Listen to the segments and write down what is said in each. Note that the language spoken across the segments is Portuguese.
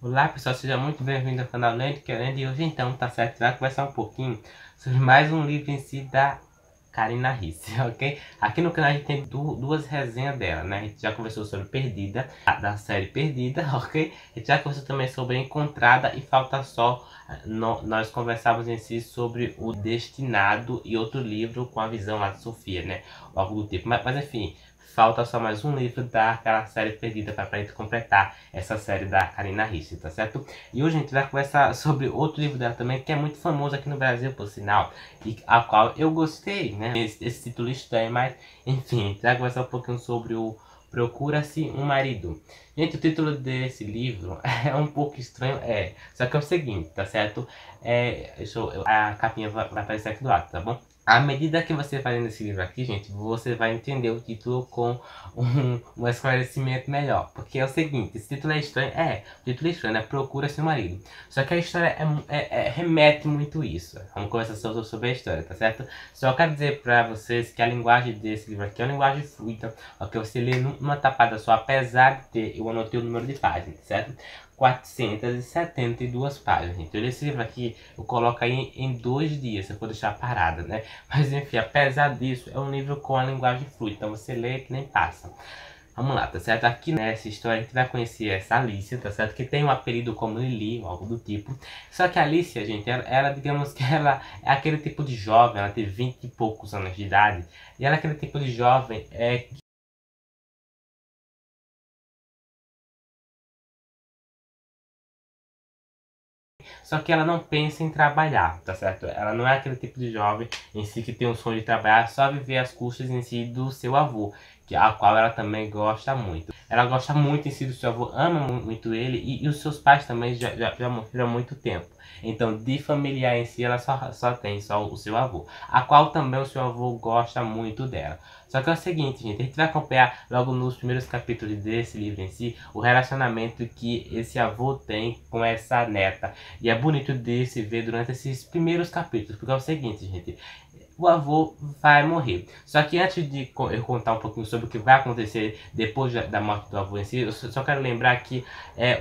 Olá pessoal, seja muito bem-vindo ao canal Lendo Querendo, e hoje então, tá certo, vai conversar um pouquinho sobre mais um livro em si da Karina Risse, ok? Aqui no canal a gente tem duas resenhas dela, né? A gente já conversou sobre Perdida, da série Perdida, ok? A gente já conversou também sobre Encontrada e falta só nós conversávamos em si sobre O Destinado e outro livro com a visão lá de Sofia, né? Ou algo do tipo, mas enfim... Falta só mais um livro daquela série Perdida para gente completar essa série da Karina Risse, tá certo? E hoje a gente vai conversar sobre outro livro dela também, que é muito famoso aqui no Brasil, por sinal, e a qual eu gostei, né? Esse título estranho, mas enfim, a gente vai conversar um pouquinho sobre o Procura-se um Marido. Gente, o título desse livro é um pouco estranho, só que é o seguinte, tá certo? A capinha vai aparecer aqui do lado, tá bom? À medida que você vai lendo esse livro aqui, gente, você vai entender o título com um esclarecimento melhor. Porque é o seguinte, esse título é estranho, o título é estranho, né? Procura-se um Marido. Só que a história remete muito isso. Vamos conversar sobre a história, tá certo? Só quero dizer pra vocês que a linguagem desse livro aqui é uma linguagem fluida, que você lê numa tapada só, apesar de ter, eu anotei o número de páginas, certo? 472 páginas, gente. Esse livro aqui eu coloco aí em 2 dias, se eu for deixar parada, né? Mas enfim, apesar disso, é um livro com a linguagem fluida, então você lê que nem passa. Vamos lá, tá certo? Aqui nessa história a gente vai conhecer essa Alicia, tá certo? Que tem um apelido como Lili, ou algo do tipo. Só que a Alicia, gente, ela digamos que ela é aquele tipo de jovem, ela tem 20 e poucos anos de idade. E ela é aquele tipo de jovem só que ela não pensa em trabalhar, tá certo? Ela não é aquele tipo de jovem em si que tem um sonho de trabalhar, só viver as custas em si do seu avô, a qual ela também gosta muito. Ela gosta muito em si do seu avô, ama muito ele, e os seus pais também já morreram há muito tempo. Então, de familiar em si, ela só tem o seu avô, a qual também o seu avô gosta muito dela. Só que é o seguinte, gente, a gente vai acompanhar logo nos primeiros capítulos desse livro em si, o relacionamento que esse avô tem com essa neta. E é bonito de se ver durante esses primeiros capítulos, porque é o seguinte, gente, o avô vai morrer. Só que antes de eu contar um pouquinho sobre o que vai acontecer depois da morte do avô em si, eu só quero lembrar que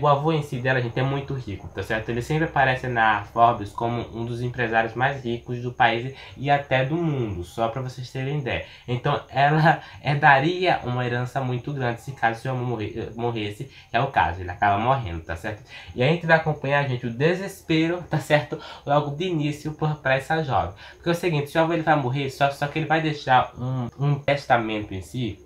o avô em si dela, gente, é muito rico, tá certo? Ele sempre aparece na Forbes como um dos empresários mais ricos do país e até do mundo, só para vocês terem ideia. Então ela daria uma herança muito grande se caso seu avô morresse, que é o caso, ele acaba morrendo, tá certo? E a gente vai acompanhar, gente, o desespero, tá certo? Logo de início para essa jovem. Porque é o seguinte, se o avô ele vai morrer, só que ele vai deixar um testamento em si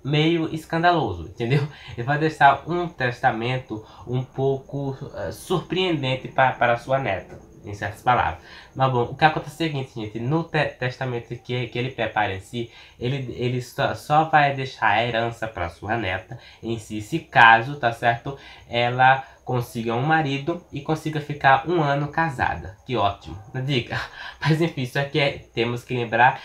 meio escandaloso, entendeu? Ele vai deixar um testamento um pouco surpreendente para sua neta, em certas palavras. Mas bom, o que acontece é o seguinte, gente, no testamento que ele prepara em si, ele só vai deixar a herança para sua neta em si, se caso, tá certo, ela consiga um marido e consiga ficar 1 ano casada. Que ótimo, não diga. Mas enfim, isso aqui temos que lembrar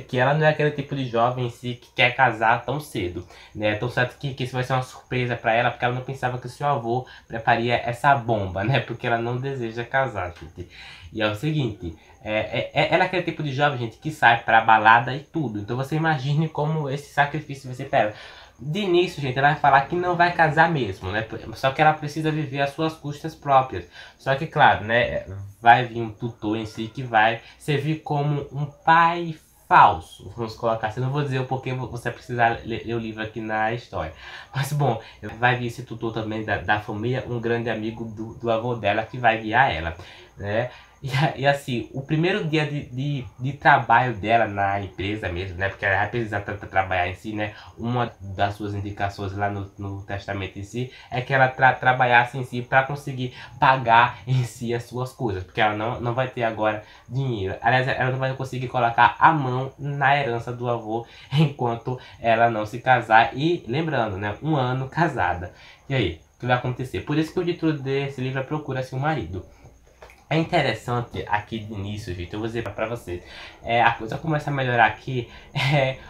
que ela não é aquele tipo de jovem em si que quer casar tão cedo, né? Tão certo que isso vai ser uma surpresa para ela, porque ela não pensava que o seu avô prepararia essa bomba, né? Porque ela não deseja casar, gente. E é o seguinte, ela é aquele tipo de jovem, gente, que sai pra balada e tudo. Então você imagine como esse sacrifício vai ser pra ela. De início, gente, ela vai falar que não vai casar mesmo, né? Só que ela precisa viver às suas custas próprias. Só que, claro, né? Vai vir um tutor em si que vai servir como um pai falso, vamos colocar assim. Não vou dizer o porquê, você precisa ler o livro aqui na história. Mas bom, vai vir esse tutor também da família, um grande amigo do avô dela que vai guiar ela, né? E assim, o primeiro dia de trabalho dela na empresa mesmo, né? Porque ela vai precisar tanto trabalhar em si, né? Uma das suas indicações lá no testamento em si é que ela trabalhasse em si para conseguir pagar em si as suas coisas. Porque ela não vai ter agora dinheiro. Aliás, ela não vai conseguir colocar a mão na herança do avô enquanto ela não se casar. E lembrando, né? 1 ano casada. E aí, o que vai acontecer? Por isso que o título desse livro é Procura-se um Marido. É interessante aqui de início, gente, eu vou dizer pra vocês, a coisa começa a melhorar aqui,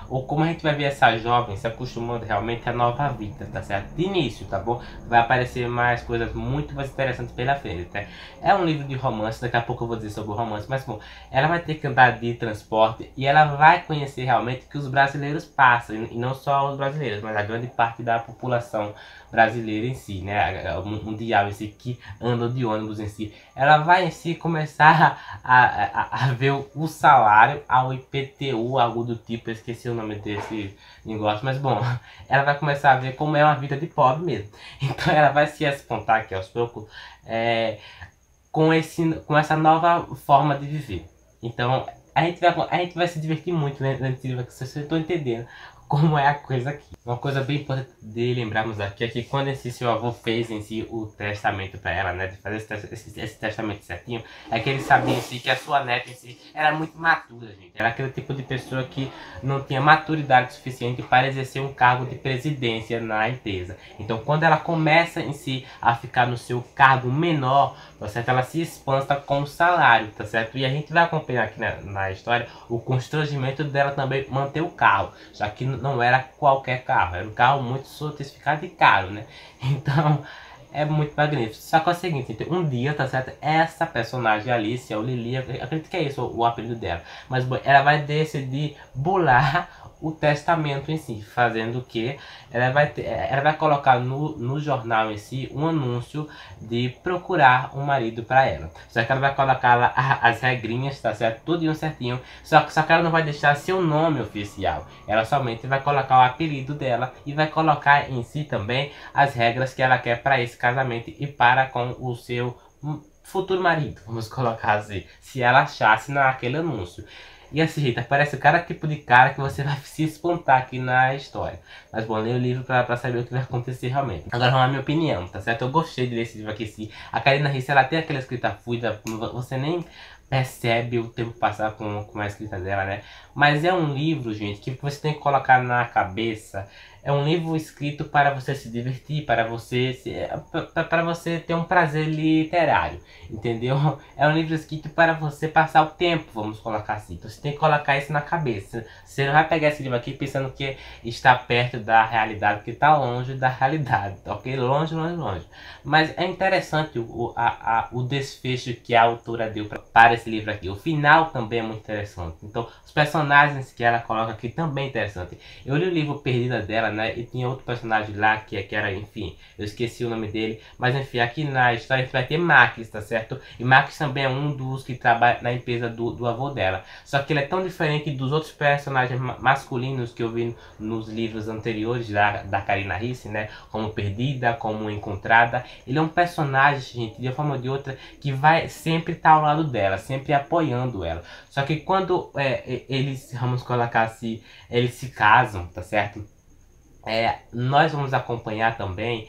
ou como a gente vai ver essa jovem se acostumando realmente à nova vida, tá certo? De início, tá bom? Vai aparecer mais coisas muito mais interessantes pela frente, tá? É um livro de romance, daqui a pouco eu vou dizer sobre o romance, mas bom, ela vai ter que andar de transporte e ela vai conhecer realmente o que os brasileiros passam, e não só os brasileiros, mas a grande parte da população brasileira em si, né? Mundial em si, que andam de ônibus em si. Ela vai em si começar a ver o salário, ao IPTU, algo do tipo, eu esqueci o nome desse negócio, mas bom, ela vai começar a ver como é uma vida de pobre mesmo. Então ela vai se espantar aqui aos poucos com essa nova forma de viver. Então a gente vai se divertir muito, né? Vocês estão entendendo como é a coisa aqui. Uma coisa bem importante de lembrarmos aqui é que quando esse seu avô fez em si o testamento para ela, né, de fazer esse testamento certinho, é que ele sabia em si que a sua neta em si era muito madura, gente. Era aquele tipo de pessoa que não tinha maturidade suficiente para exercer um cargo de presidência na empresa. Então quando ela começa em si a ficar no seu cargo menor, tá certo? Ela se espanta com o salário, tá certo? E a gente vai acompanhar aqui na história o constrangimento dela também manter o carro, já que não era qualquer carro, era um carro muito sofisticado e caro, né? Então é muito magnífico. Só que é o seguinte, um dia, tá certo? Essa personagem Alice, ou Lili, acredito que é isso o apelido dela, mas bom, ela vai decidir bular o testamento em si, fazendo o que? Ela vai colocar no jornal em si um anúncio de procurar um marido para ela. Só que ela vai colocar lá as regrinhas, tá certo? Tudo certinho. Só que ela não vai deixar seu nome oficial. Ela somente vai colocar o apelido dela e vai colocar em si também as regras que ela quer para esse casamento e para com o seu futuro marido, vamos colocar assim, se ela achasse naquele anúncio. E assim, gente, aparece cada tipo de cara que você vai se espantar aqui na história. Mas bom, leia o livro pra saber o que vai acontecer realmente. Agora vamos à minha opinião, tá certo? Eu gostei de ler esse livro aqui, sim. A Karina Ricci, ela tem aquela escrita fluida, você nem percebe o tempo passar com a escrita dela, né? Mas é um livro, gente, que você tem que colocar na cabeça. É um livro escrito para você se divertir, para você ter um prazer literário, entendeu? É um livro escrito para você passar o tempo, vamos colocar assim. Então você tem que colocar isso na cabeça. Você não vai pegar esse livro aqui pensando que está perto da realidade, porque está longe da realidade, ok? Longe, longe, longe. Mas é interessante o desfecho que a autora deu para esse livro aqui. O final também é muito interessante. Então os personagens que ela coloca aqui também é interessante. Eu li o livro Perdida dela, né? E tinha outro personagem lá que era, enfim, eu esqueci o nome dele. Mas enfim, aqui na história a gente vai ter Max, tá certo? E Max também é um dos que trabalha na empresa do avô dela. Só que ele é tão diferente dos outros personagens masculinos que eu vi nos livros anteriores da Karina Ricci, né? Como Perdida, como Encontrada. Ele é um personagem, gente, de uma forma ou de outra, que vai sempre estar ao lado dela, sempre apoiando ela. Só que quando eles, vamos colocar assim, eles se casam, tá certo? Nós vamos acompanhar também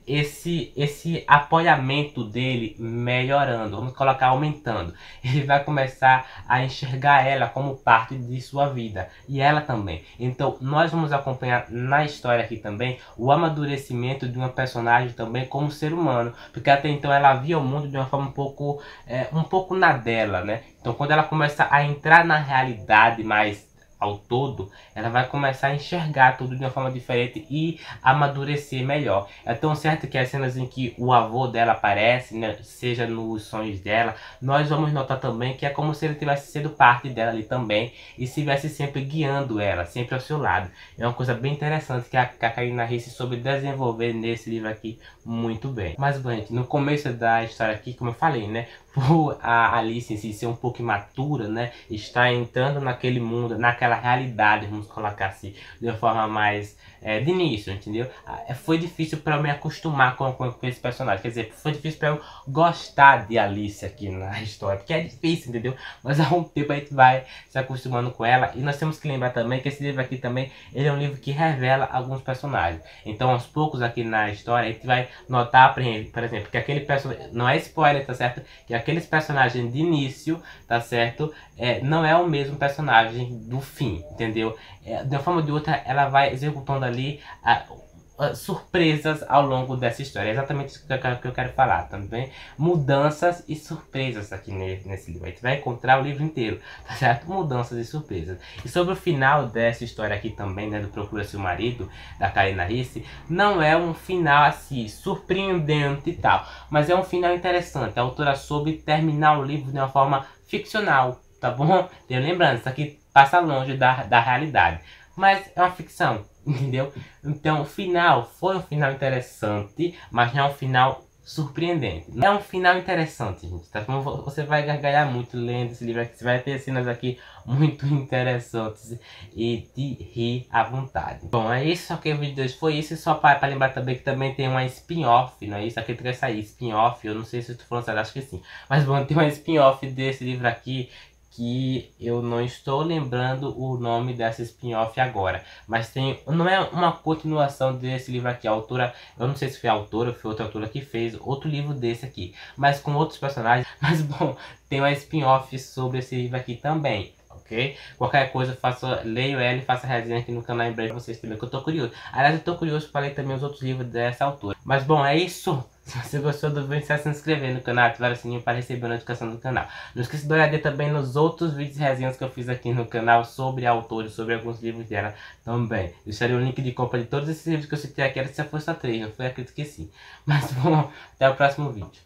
esse apoiamento dele melhorando, vamos colocar aumentando. Ele vai começar a enxergar ela como parte de sua vida e ela também. Então nós vamos acompanhar na história aqui também o amadurecimento de uma personagem também como ser humano, porque até então ela via o mundo de uma forma um pouco na dela, né? Então quando ela começa a entrar na realidade mais ao todo, ela vai começar a enxergar tudo de uma forma diferente e amadurecer melhor. É tão certo que as cenas em que o avô dela aparece, né, seja nos sonhos dela, nós vamos notar também que é como se ele tivesse sido parte dela ali também e estivesse sempre guiando ela, sempre ao seu lado. É uma coisa bem interessante que a Karina Ricci soube desenvolver nesse livro aqui muito bem. Mas, bom, gente, no começo da história aqui, como eu falei, né, por a Alice em si ser um pouco imatura, né, está entrando naquele mundo, naquela realidade, vamos colocar assim, de uma forma mais de início, entendeu? Foi difícil para eu me acostumar com esse personagem, quer dizer, foi difícil para eu gostar de Alice aqui na história, porque é difícil, entendeu? Mas há um tempo a gente vai se acostumando com ela, e nós temos que lembrar também que esse livro aqui também, ele é um livro que revela alguns personagens. Então aos poucos aqui na história a gente vai notar, por exemplo, que aquele personagem, não é spoiler, tá certo? Que aqueles personagens de início, tá certo? Não é o mesmo personagem do fim, entendeu? De uma forma ou de outra ela vai executando ali surpresas ao longo dessa história. É exatamente isso que eu quero falar também. Mudanças e surpresas aqui nesse livro. A gente vai encontrar o livro inteiro, tá certo? Mudanças e surpresas. E sobre o final dessa história aqui também, né, do Procura-se o Marido, da Karina Ricci, não é um final assim, surpreendente e tal, mas é um final interessante. A autora soube terminar o livro de uma forma ficcional, tá bom? Lembrando, isso aqui passa longe da realidade, mas é uma ficção, entendeu? Então o final foi um final interessante, mas não é um final surpreendente. Não é um final interessante, gente, tá? Você vai gargalhar muito lendo esse livro aqui, você vai ter cenas aqui muito interessantes e de rir à vontade. Bom, é isso, ok, o vídeo de hoje foi isso, só para lembrar também que também tem uma spin-off, não é isso? Aqui vai sair spin-off, eu não sei se eu tô falando certo, acho que sim. Mas bom, tem uma spin-off desse livro aqui, que eu não estou lembrando o nome dessa spin-off agora, mas não é uma continuação desse livro aqui. A autora, eu não sei se foi a autora ou foi outra autora que fez outro livro desse aqui, mas com outros personagens. Mas bom, tem uma spin-off sobre esse livro aqui também, ok? Qualquer coisa, leio ela e faço a resenha aqui no canal em breve pra vocês também, que eu tô curioso. Aliás, eu tô curioso para ler também os outros livros dessa autora. Mas bom, é isso. Se você gostou do vídeo, se inscrever no canal, ativar o sininho para receber a notificação do canal. Não esqueça de dar uma olhada também nos outros vídeos e resenhas que eu fiz aqui no canal sobre autores, sobre alguns livros dela também. Deixarei o link de compra de todos esses livros que eu citei aqui. Essa foi só 3, não foi? Acredito que sim. Mas bom, até o próximo vídeo.